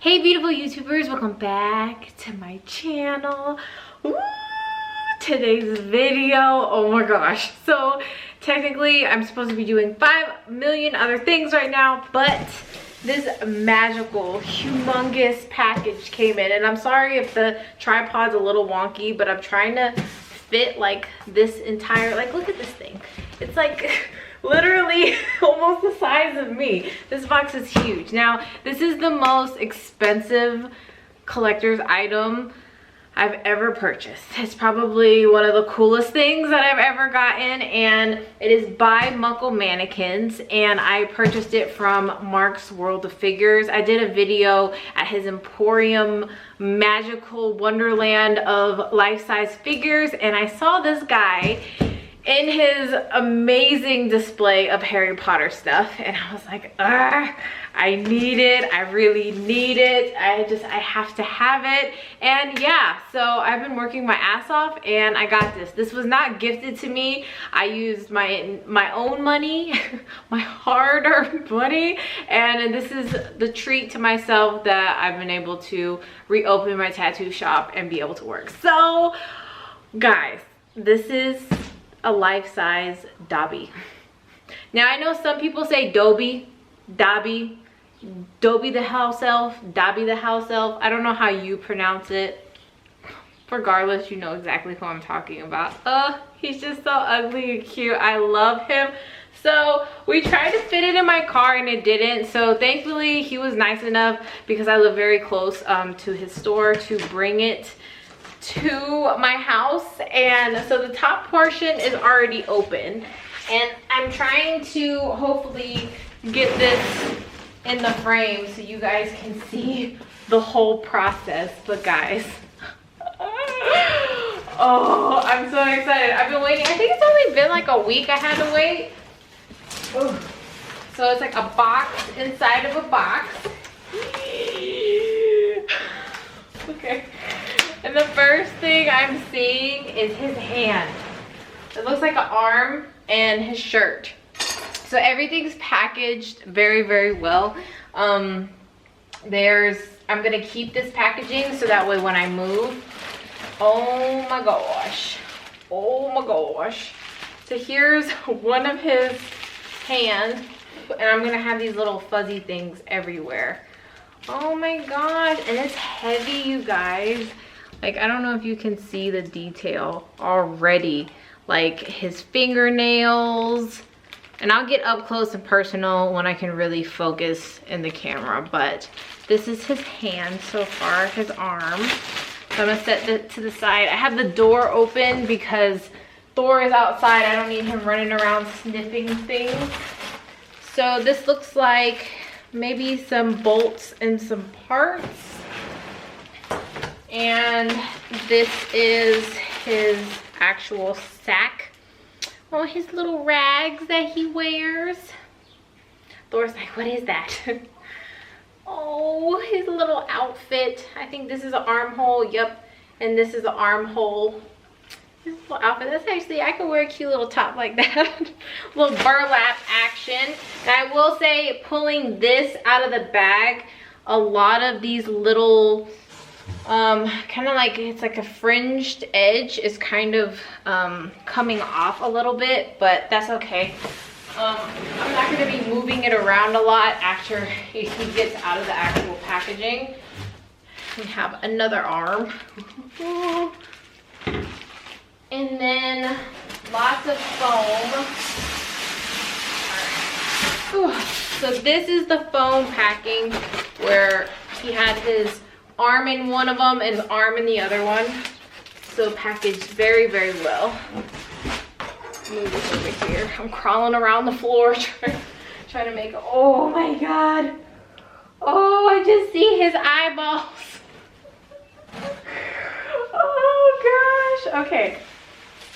Hey beautiful YouTubers, welcome back to my channel. Ooh, today's video, oh my gosh. So technically I'm supposed to be doing 5 million other things right now, but this magical, humongous package came in. And I'm sorry if the tripod's a little wonky, but I'm trying to fit like this entire, like look at this thing. It's like literally almost the size of me. This box is huge. Now, this is the most expensive collector's item I've ever purchased. It's probably one of the coolest things that I've ever gotten, and it is by Muckle Mannequins, and I purchased it from Marcs World of Figures. I did a video at his Emporium magical wonderland of life-size figures, and I saw this guy in his amazing display of Harry Potter stuff, and I was like, I need it. I really need it. I have to have it. And yeah, so I've been working my ass off and I got this. This was not gifted to me. I used my own money, my hard-earned money, and this is the treat to myself that I've been able to reopen my tattoo shop and be able to work. So guys, this is a life-size Dobby. Now I know some people say Dobby, Dobby, Dobby the house elf, Dobby the house elf. I don't know how you pronounce it. Regardless, you know exactly who I'm talking about. He's just so ugly and cute. I love him. So we tried to fit it in my car and it didn't. So thankfully he was nice enough, because I live very close to his store, to bring it to my house. And so the top portion is already open, and I'm trying to hopefully get this in the frame so you guys can see the whole process. But guys, oh, I'm so excited. I've been waiting. I think it's only been like a week I had to wait. Ooh. So it's like a box inside of a box. Okay. And the first thing I'm seeing is his hand. It looks like an arm and his shirt. So everything's packaged very, very well. I'm gonna keep this packaging so that way when I move, oh my gosh. Oh my gosh. So here's one of his hands, and I'm gonna have these little fuzzy things everywhere. Oh my god, and it's heavy, you guys. Like, I don't know if you can see the detail already. Like his fingernails. And I'll get up close and personal when I can really focus in the camera. But this is his hand so far, his arm. So I'm gonna set it to the side. I have the door open because Thor is outside. I don't need him running around sniffing things. So this looks like maybe some bolts and some parts. And this is his actual sack. Oh, his little rags that he wears. Thor's like, what is that? Oh, his little outfit. I think this is an armhole. Yep. And this is an armhole. His little outfit. That's actually, I could wear a cute little top like that. Little burlap action. And I will say, pulling this out of the bag, a lot of these little kind of like, it's like a fringed edge is kind of coming off a little bit, but that's okay. I'm not going to be moving it around a lot after he gets out of the actual packaging. We have another arm. And then lots of foam. Alright. So this is the foam packing where he had his arm in one of them and his arm in the other one. So packaged very, very well. Move this over here. I'm crawling around the floor trying to make it. Oh my god. Oh, I just see his eyeballs. Oh gosh. Okay.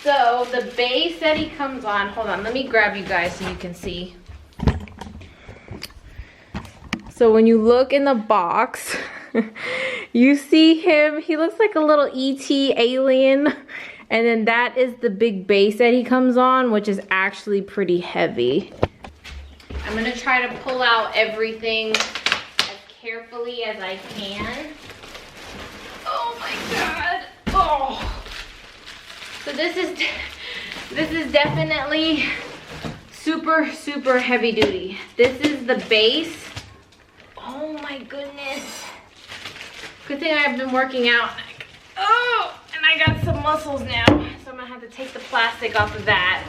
So the base that he comes on, hold on, let me grab you guys so you can see. So when you look in the box, you see him, he looks like a little ET alien. And then that is the big base that he comes on, which is actually pretty heavy. I'm gonna try to pull out everything as carefully as I can. Oh my God. Oh. So this is definitely super, super heavy duty. This is the base. Oh my goodness. Good thing I've been working out. Oh, and I got some muscles now. So I'm gonna have to take the plastic off of that.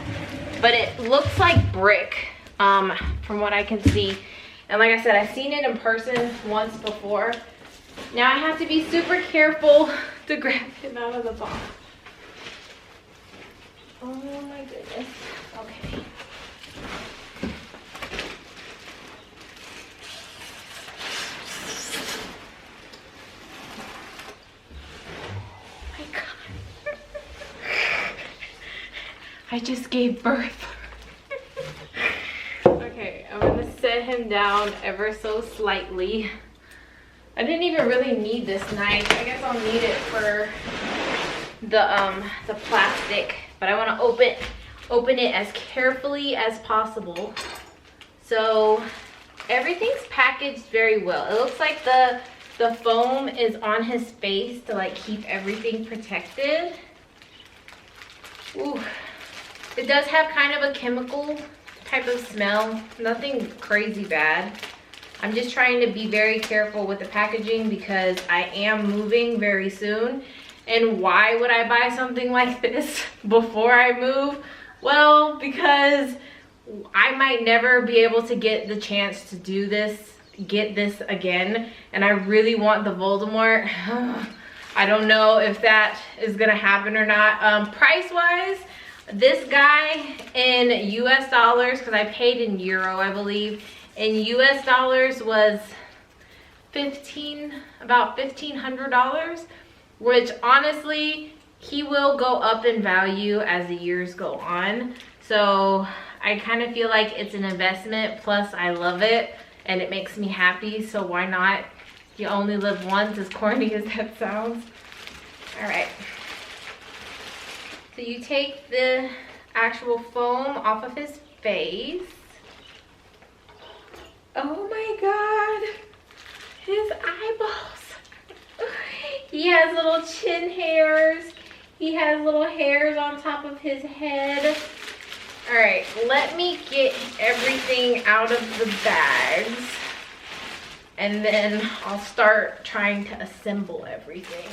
But it looks like brick, from what I can see. And like I said, I've seen it in person once before. Now I have to be super careful to grab him out of the box. Oh my goodness. Okay. Oh my God. I just gave birth. Okay, I'm gonna set him down ever so slightly. I didn't even really need this knife. I guess I'll need it for the plastic, but I want to open it as carefully as possible. So everything's packaged very well. It looks like the foam is on his face to like keep everything protected. Ooh. It does have kind of a chemical type of smell, nothing crazy bad. I'm just trying to be very careful with the packaging because I am moving very soon. And why would I buy something like this before I move? Well, because I might never be able to get the chance to do this, get this again. And I really want the Voldemort. I don't know if that is gonna happen or not. Price-wise, this guy in US dollars, because I paid in euro, I believe, in US dollars was about $1,500, which honestly, he will go up in value as the years go on. So I kind of feel like it's an investment, plus I love it and it makes me happy, so why not? You only live once, as corny as that sounds. All right. So you take the actual foam off of his face. Oh my God, his eyeballs. He has little chin hairs. He has little hairs on top of his head. All right, let me get everything out of the bags and then I'll start trying to assemble everything.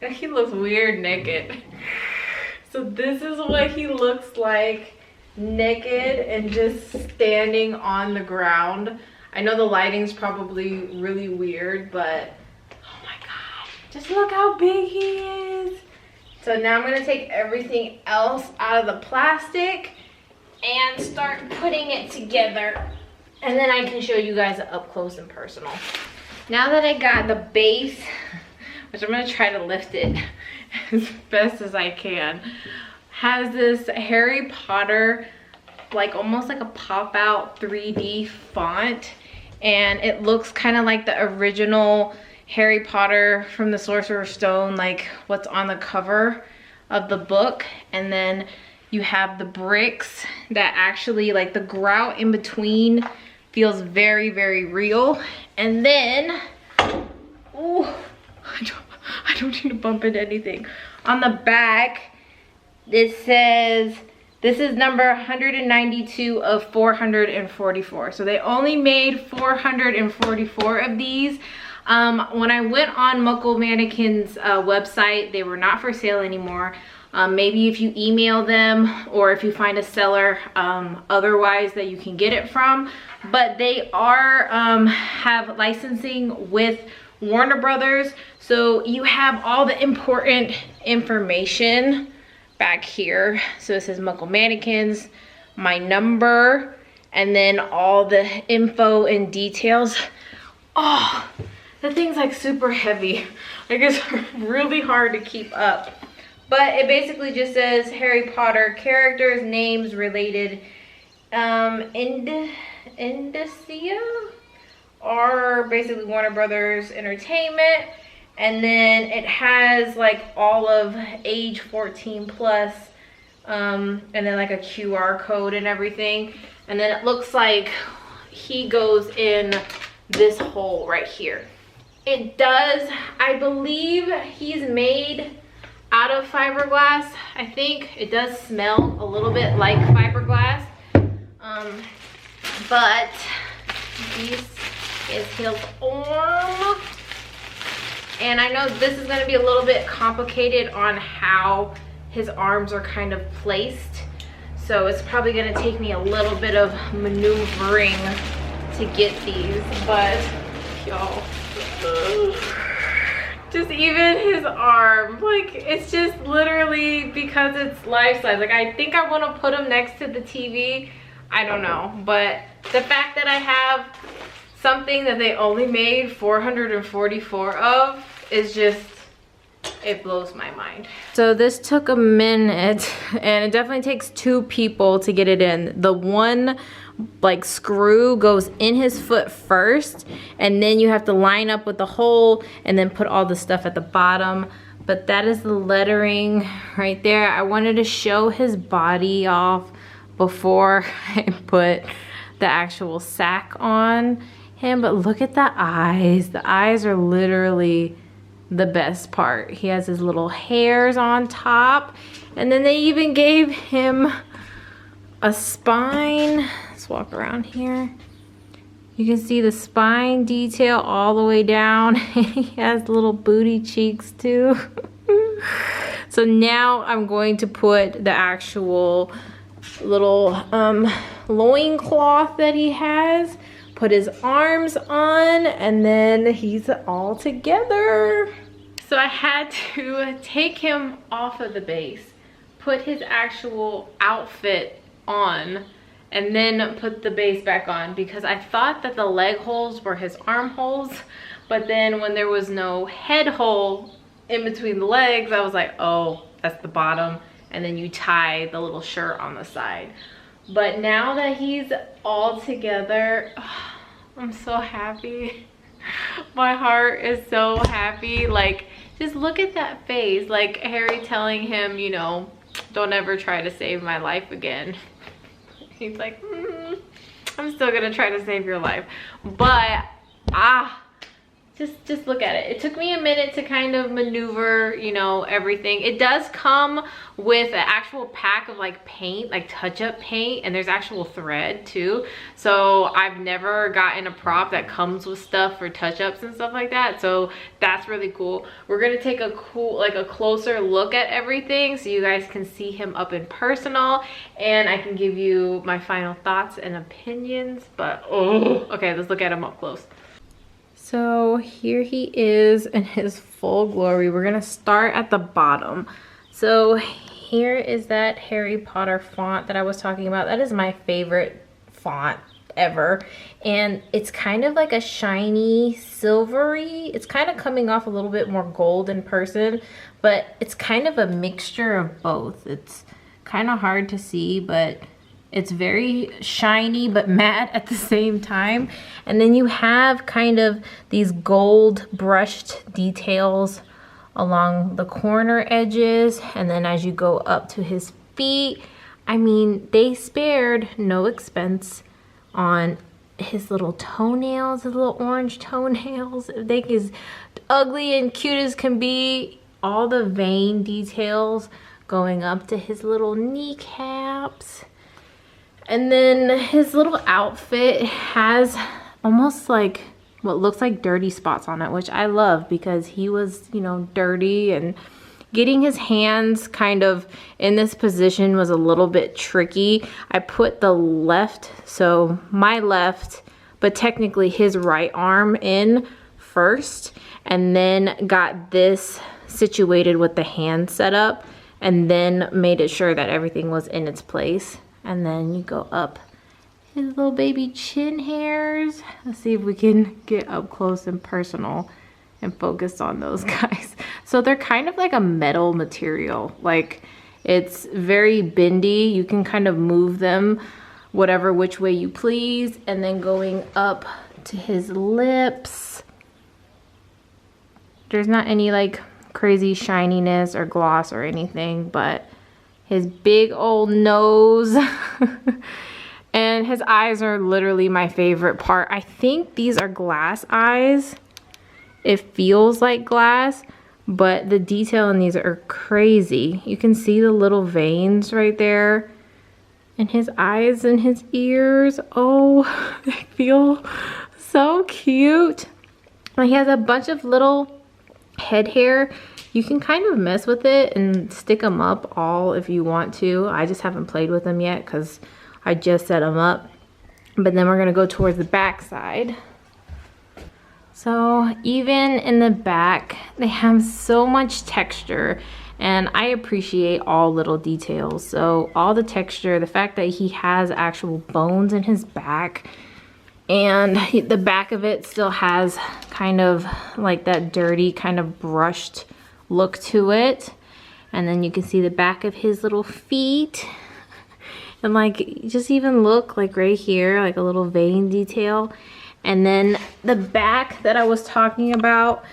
Alright, he looks weird naked. So this is what he looks like naked and just standing on the ground. I know the lighting's probably really weird, but oh my God, just look how big he is. So now I'm gonna take everything else out of the plastic and start putting it together. And then I can show you guys up close and personal. Now that I got the base, which I'm gonna try to lift it as best as I can, has this Harry Potter, like almost like a pop out 3D font. And it looks kind of like the original Harry Potter from the Sorcerer's Stone, like what's on the cover of the book. And then you have the bricks that actually, like the grout in between feels very, very real. And then, oh, I don't need to bump into anything. On the back, it says, this is number 192 of 444. So they only made 444 of these. When I went on Muckle Mannequins website, they were not for sale anymore. Maybe if you email them or if you find a seller otherwise that you can get it from. But they are have licensing with Warner Brothers. So you have all the important information back here. So it says Muckle Mannequins, my number, and then all the info and details. Oh, the thing's like super heavy. Like it's really hard to keep up. But it basically just says Harry Potter characters, names related, indicia are basically Warner Brothers Entertainment. And then it has like all of age 14 plus, and then like a QR code and everything. And then it looks like he goes in this hole right here. It does, I believe he's made out of fiberglass. I think it does smell a little bit like fiberglass. But this is his arm. And I know this is gonna be a little bit complicated on how his arms are kind of placed. So it's probably gonna take me a little bit of maneuvering to get these, but y'all, just even his arm, like it's just literally because it's life size. Like I think I wanna put him next to the TV. I don't know, but the fact that I have something that they only made 444 of is just, it blows my mind. So this took a minute, and it definitely takes 2 people to get it in. The one like screw goes in his foot first, and then you have to line up with the hole and then put all the stuff at the bottom. But that is the lettering right there. I wanted to show his body off before I put the actual sack on him, but look at the eyes. The eyes are literally the best part. He has his little hairs on top, and then they even gave him a spine. Let's walk around here. You can see the spine detail all the way down. He has little booty cheeks too. So now I'm going to put the actual little loincloth that he has, put his arms on, and then he's all together. So I had to take him off of the base, put his actual outfit on, and then put the base back on, because I thought that the leg holes were his arm holes, but then when there was no head hole in between the legs, I was like, oh, that's the bottom. And then you tie the little shirt on the side. But now that he's all together, oh, I'm so happy. My heart is so happy. Like, just look at that face. Like Harry telling him, you know, don't ever try to save my life again. He's like, I'm still gonna try to save your life. But just look at it. It took me a minute to kind of maneuver, you know, everything. It does come with an actual pack of like paint, like touch-up paint, and there's actual thread too. So I've never gotten a prop that comes with stuff for touch-ups and stuff like that. So that's really cool. We're gonna take a closer look at everything so you guys can see him up in personal, and I can give you my final thoughts and opinions. But okay, let's look at him up close. So here he is in his full glory. We're gonna start at the bottom. So here is that Harry Potter font that I was talking about. That is my favorite font ever. And it's kind of like a shiny silvery. It's kind of coming off a little bit more gold in person, but it's kind of a mixture of both. It's kind of hard to see, but it's very shiny but matte at the same time. And then you have kind of these gold brushed details along the corner edges. And then as you go up to his feet, I mean, they spared no expense on his little toenails, his little orange toenails. They is ugly and cute as can be. All the vein details going up to his little kneecaps. And then his little outfit has almost like what looks like dirty spots on it, which I love because he was, you know, dirty, and getting his hands kind of in this position was a little bit tricky. I put the left, so my left, but technically his right arm in first, and then got this situated with the hand set up, and then made it sure that everything was in its place. And then you go up his little baby chin hairs. Let's see if we can get up close and personal and focus on those guys. So they're kind of like a metal material. Like, it's very bendy. You can kind of move them whatever which way you please. And then going up to his lips. There's not any like crazy shininess or gloss or anything, but his big old nose. And his eyes are literally my favorite part. I think these are glass eyes. It feels like glass, but the detail in these are crazy. You can see the little veins right there. And his eyes and his ears. Oh, they feel so cute. And he has a bunch of little head hair. You can kind of mess with it and stick them up all if you want to. I just haven't played with them yet because I just set them up. But then we're gonna go towards the back side. So even in the back, they have so much texture, and I appreciate all little details. So all the texture, the fact that he has actual bones in his back, and the back of it still has kind of like that dirty kind of brushed look to it. And then you can see the back of his little feet. And like, just even look like right here, like a little vein detail. And then the back that I was talking about,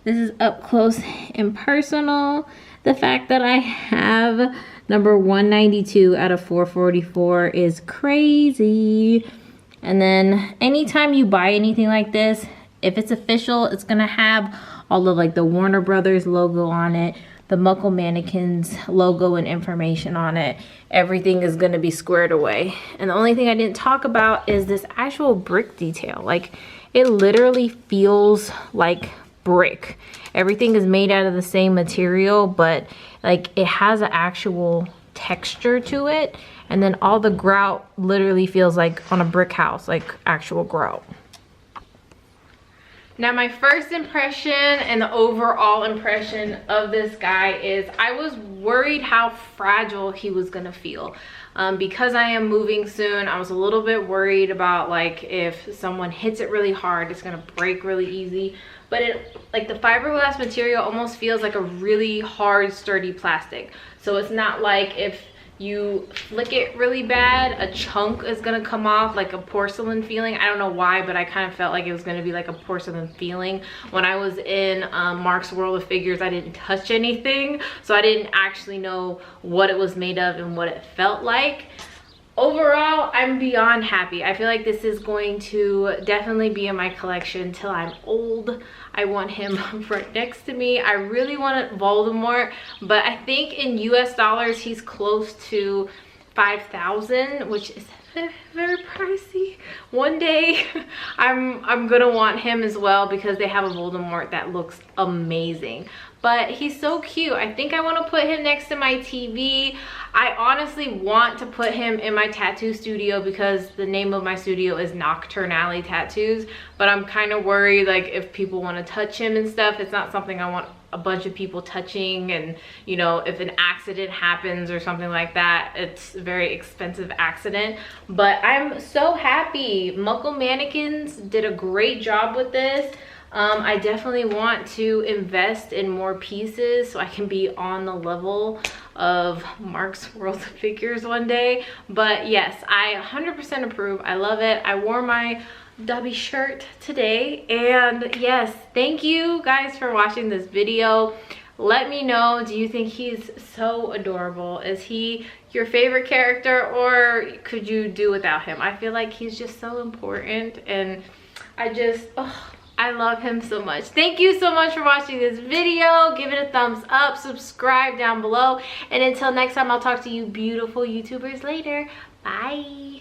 this is up close and personal. The fact that I have number 192 out of 444 is crazy. And then anytime you buy anything like this, if it's official, it's gonna have all of like the Warner Brothers logo on it, the Muckle Mannequins logo and information on it. Everything is gonna be squared away. And the only thing I didn't talk about is this actual brick detail. Like, it literally feels like brick. Everything is made out of the same material, but like it has an actual texture to it. And then all the grout literally feels like on a brick house, like actual grout. Now my first impression and the overall impression of this guy is I was worried how fragile he was gonna feel. Because I am moving soon, I was a little bit worried about like if someone hits it really hard, it's gonna break really easy. But it, like the fiberglass material almost feels like a really hard, sturdy plastic. So it's not like if you flick it really bad, a chunk is gonna come off, like a porcelain feeling. I don't know why, but I kind of felt like it was gonna be like a porcelain feeling. When I was in Marcs World of Figures, I didn't touch anything, so I didn't actually know what it was made of and what it felt like. Overall, I'm beyond happy. I feel like this is going to definitely be in my collection till I'm old. I want him right next to me. I really want Voldemort, but I think in US dollars, he's close to 5,000, which is very pricey. One day, I'm gonna want him as well because they have a Voldemort that looks amazing. But he's so cute. I think I want to put him next to my TV. I honestly want to put him in my tattoo studio because the name of my studio is Nocturnally Tattoos. But I'm kind of worried, like, if people want to touch him and stuff, it's not something I want a bunch of people touching. And, you know, if an accident happens or something like that, it's a very expensive accident. But I'm so happy. Muckle Mannequins did a great job with this. I definitely want to invest in more pieces so I can be on the level of Marcs World of Figures one day. But yes, I 100% approve. I love it. I wore my Dobby shirt today. And yes, thank you guys for watching this video. Let me know, do you think he's so adorable? Is he your favorite character, or could you do without him? I feel like he's just so important, and I love him so much. Thank you so much for watching this video. Give it a thumbs up, subscribe down below, and until next time, I'll talk to you beautiful YouTubers later. Bye.